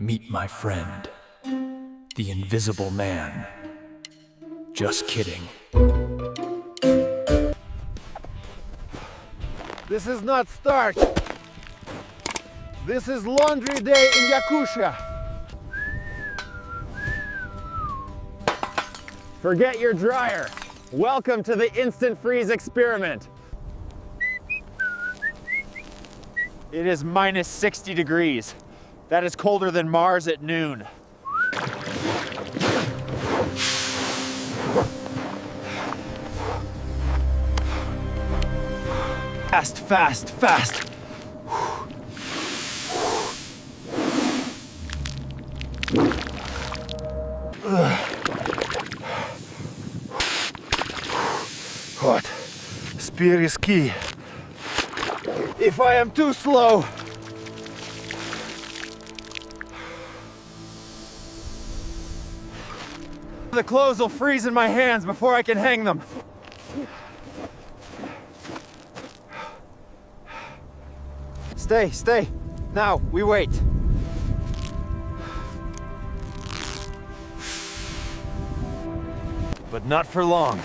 Meet my friend, the Invisible Man. Just kidding. This is not starch. This is laundry day in Yakutia. Forget your dryer. Welcome to the instant freeze experiment. It is minus 60 degrees. That is colder than Mars at noon. Fast, fast, fast. Hot. Speed is key. If I am too slow, the clothes will freeze in my hands before I can hang them. Stay, stay. Now, we wait. But not for long.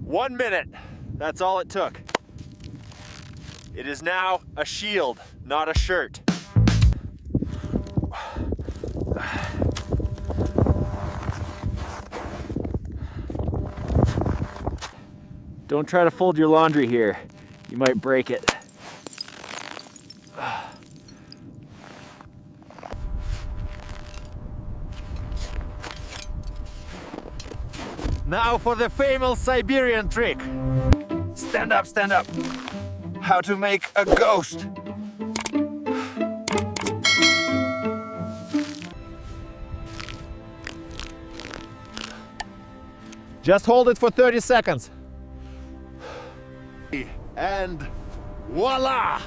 One minute, that's all it took. It is now a shield, not a shirt. Don't try to fold your laundry here. You might break it. Now for the famous Siberian trick. Stand up, stand up. How to make a ghost. Just hold it for 30 seconds. And voila!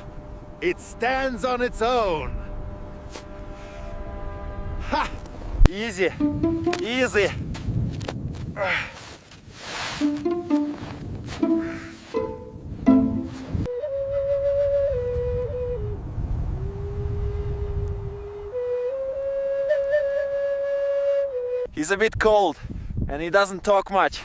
It stands on its own. Ha! Easy, easy. He's a bit cold and he doesn't talk much.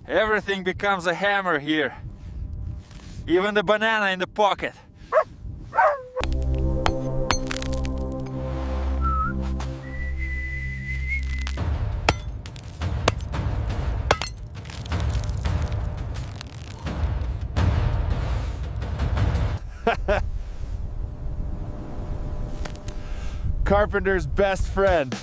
Everything becomes a hammer here. Even the banana in the pocket. Carpenter's best friend.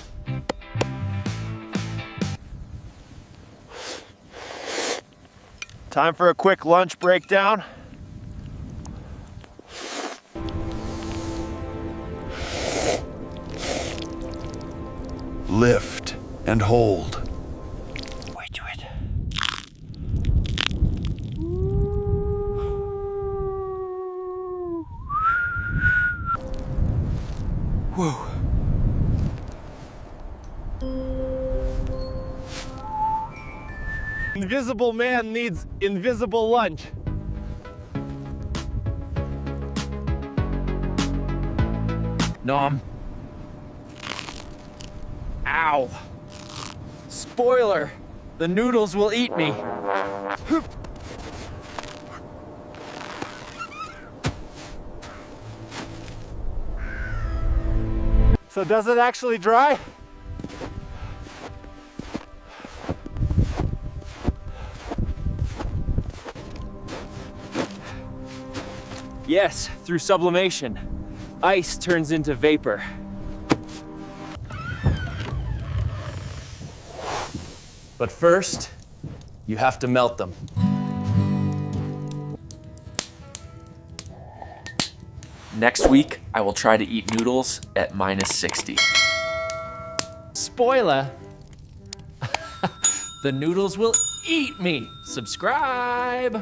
Time for a quick lunch breakdown. Lift and hold. Wait to it. Whoa. Invisible man needs invisible lunch. Nom. Ow. Spoiler, the noodles will eat me. So does it actually dry? Yes, through sublimation. Ice turns into vapor. But first, you have to melt them. Next week, I will try to eat noodles at -60. Spoiler! The noodles will eat me. Subscribe!